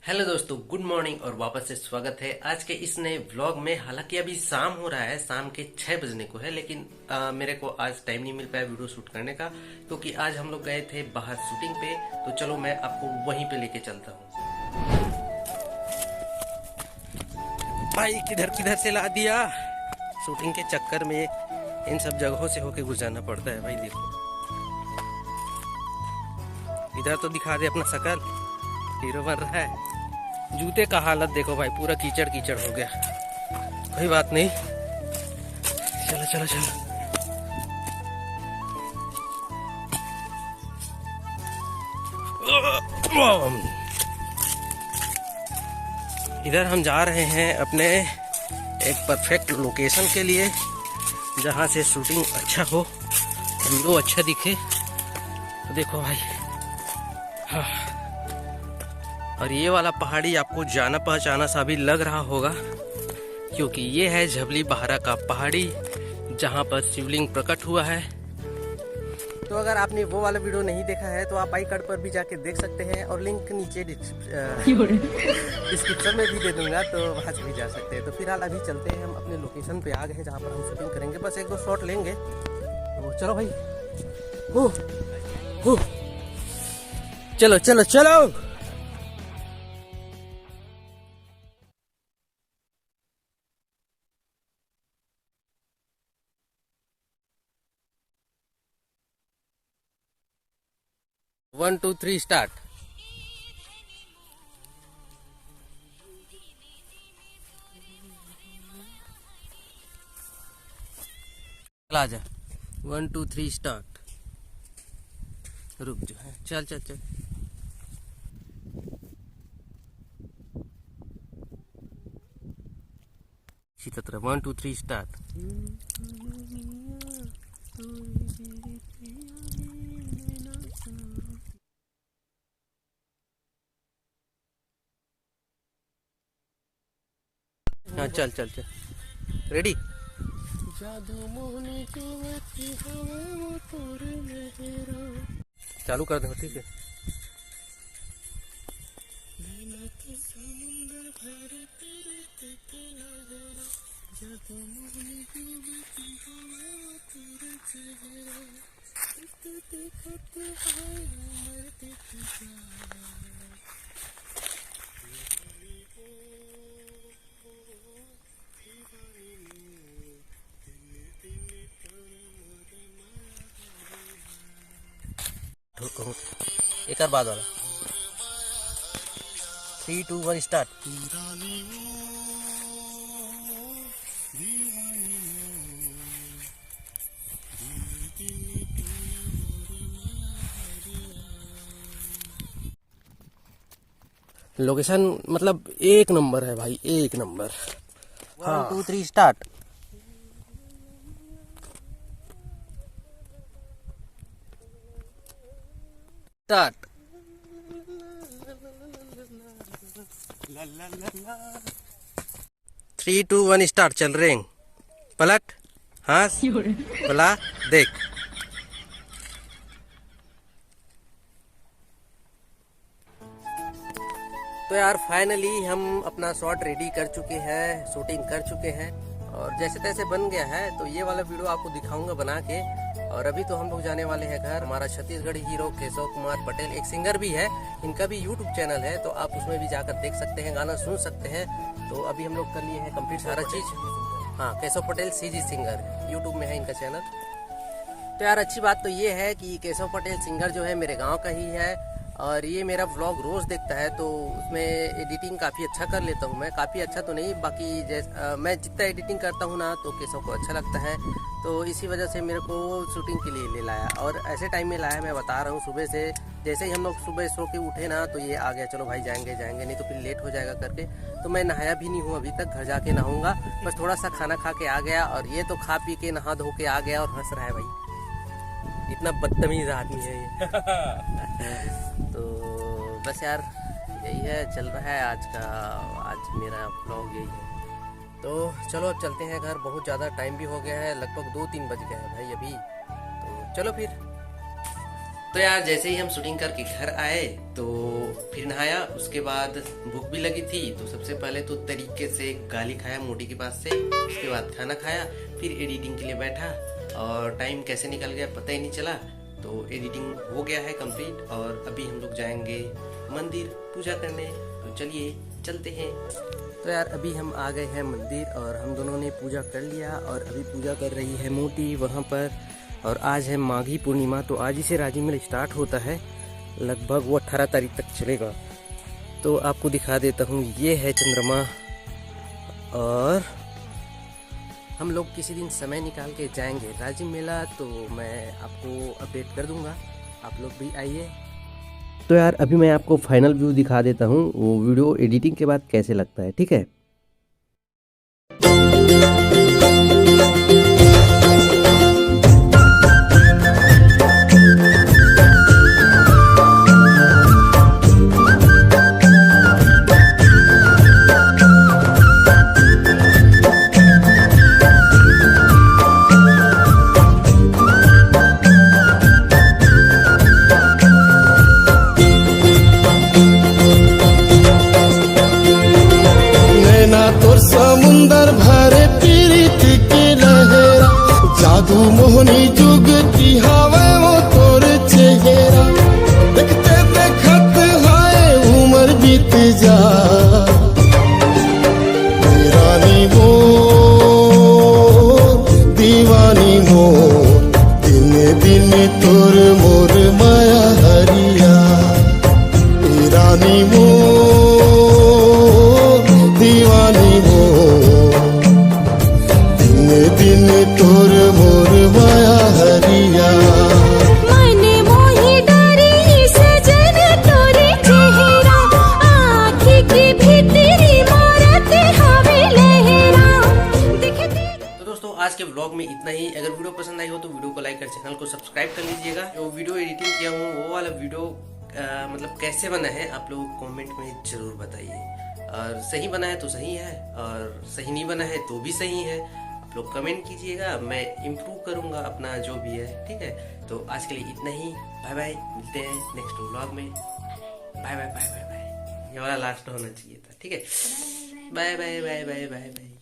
Hello दोस्तों, good morning और वापस से स्वागत है आज के इस नए व्लॉग में। हालांकि अभी शाम हो रहा है, शाम के 6 बजने को है, लेकिन मेरे को आज टाइम नहीं मिल पाया वीडियो शूट करने का, क्योंकि आज हम लोग गए थे बाहर शूटिंग पे। तो चलो मैं आपको वहीं पे लेके चलता हूँ। भाई किधर किधर से ला दिया। शूटिंग के चक्कर में इन सब जगहों से होके गुजरना पड़ता है। भाई देखो, इधर तो दिखा दे अपना शकल, हीरो बन रहा है। जूते का हालत देखो भाई, पूरा कीचड़ कीचड़ हो गया। कोई बात नहीं, चलो चलो चलो। इधर हम जा रहे हैं अपने एक परफेक्ट लोकेशन के लिए, जहां से शूटिंग अच्छा हो, वीडियो अच्छा दिखे। तो देखो भाई, हाँ। और ये वाला पहाड़ी आपको जाना पहचाना सा भी लग रहा होगा, क्योंकि ये है झबली बहारा का पहाड़ी, जहां पर शिवलिंग प्रकट हुआ है। तो अगर आपने वो वाला वीडियो नहीं देखा है तो आप आई कार्ड पर भी जाके देख सकते हैं, और लिंक नीचे डिस्क्रिप्शन में भी दे दूंगा, तो वहाँ से भी जा सकते हैं। तो फिलहाल अभी चलते हैं, हम अपने लोकेशन पे आ गए हैं जहाँ पर हम शूटिंग करेंगे। बस एक दो शॉट लेंगे, तो चलो भाई। चलो चलो चलो। One two three start. चला जा, 1 2 3 स्टार्ट। रुक जो है, चल चल चल। इसी तरह 1 2 3 स्टार्ट। हाँ चल चल चल, रेडी। चालू कर दो, ठीक है। एक और बाद वाला 3 2 1 स्टार्ट। लोकेशन मतलब एक नंबर है भाई, एक नंबर। 1 2 3 स्टार्ट। स्टार्ट। 3 2 1 स्टार्ट। चल रेंग, पलट, हंस, बुला, देख। तो यार फाइनली हम अपना शॉट रेडी कर चुके हैं, शूटिंग कर चुके हैं, और जैसे तैसे बन गया है। तो ये वाला वीडियो आपको दिखाऊंगा बना के। और अभी तो हम लोग जाने वाले हैं घर। हमारा छत्तीसगढ़ी हीरो केशव कुमार पटेल, एक सिंगर भी है, इनका भी यूट्यूब चैनल है, तो आप उसमें भी जाकर देख सकते हैं, गाना सुन सकते हैं। तो अभी हम लोग कर लिए हैं कंप्लीट सारा चीज। हाँ, Keshav Patel CG singer, YouTube में है इनका चैनल। तो यार अच्छी बात तो ये है कि केशव पटेल सिंगर जो है मेरे गाँव का ही है, और ये मेरा व्लॉग रोज देखता है, तो उसमें एडिटिंग काफ़ी अच्छा कर लेता हूँ मैं। काफ़ी अच्छा तो नहीं, बाकी मैं जितना एडिटिंग करता हूँ ना, तो केशव को अच्छा लगता है। तो इसी वजह से मेरे को शूटिंग के लिए ले लाया, और ऐसे टाइम में लाया, मैं बता रहा हूँ। सुबह से जैसे ही हम लोग सुबह सो के उठे ना, तो ये आ गया, चलो भाई जाएंगे जाएंगे, नहीं तो फिर लेट हो जाएगा करके। तो मैं नहाया भी नहीं हूँ अभी तक, घर जाके नहाऊंगा। बस थोड़ा सा खाना खा के आ गया, और ये तो खा पी के नहा धो के आ गया, और हंस रहा है भाई। इतना बदतमीज आदमी है ये। तो बस यार यही है, चल रहा है आज मेरा व्लॉग यही है। तो चलो अब चलते हैं घर, बहुत ज़्यादा टाइम भी हो गया है, लगभग 2 3 बज गए हैं भाई अभी। तो चलो फिर। तो यार जैसे ही हम शूटिंग करके घर आए तो फिर नहाया, उसके बाद भूख भी लगी थी तो सबसे पहले तो तरीके से गाली खाया मोटी के पास से, उसके बाद खाना खाया, फिर एडिटिंग के लिए बैठा और टाइम कैसे निकल गया पता ही नहीं चला। तो एडिटिंग हो गया है कंप्लीट और अभी हम लोग जाएंगे मंदिर पूजा करने, तो चलिए चलते हैं। तो यार अभी हम आ गए हैं मंदिर और हम दोनों ने पूजा कर लिया और अभी पूजा कर रही है मोटी वहाँ पर। और आज है माघी पूर्णिमा, तो आज ही से राजी मेला स्टार्ट होता है, लगभग वो 18 तारीख तक चलेगा। तो आपको दिखा देता हूँ, ये है चंद्रमा और हम लोग किसी दिन समय निकाल के जाएंगे राजी मेला, तो मैं आपको अपडेट कर दूंगा, आप लोग भी आइए। तो यार अभी मैं आपको फाइनल व्यू दिखा देता हूँ, वो वीडियो एडिटिंग के बाद कैसे लगता है, ठीक है। समुंदर भरे पीरित की लहरा, जादू मोहनी जुग की हवा वो तोर चेहरा, देखते देखत हाय उम्र बीत जा, रानी मोर दीवानी मोर, दिन दिन तोर मोर माया हरिया, रानी मोर दीवानी मोर, दिन दिन तोर मोर माया हरिया। मने मोहि डरी सजन तोरे चेहरा, आँखी की भीतरी मारत हवे लहरा, देखते। तो दोस्तों आज के व्लॉग में इतना ही। अगर वीडियो पसंद आई हो तो वीडियो को लाइक कर चैनल को सब्सक्राइब कर लीजिएगा। जो वीडियो एडिटिंग किया हूँ वो वाला वीडियो मतलब कैसे बना है आप लोग कमेंट में जरूर बताइए, और सही बना है तो सही है और सही नहीं बना है तो भी सही है, आप लोग कमेंट कीजिएगा, मैं इम्प्रूव करूंगा अपना जो भी है, ठीक है। तो आज के लिए इतना ही, बाय बाय, मिलते हैं नेक्स्ट व्लॉग में, bye bye bye bye bye. ये वाला लास्ट होना चाहिए था, ठीक है। Bye bye bye bye bye bye.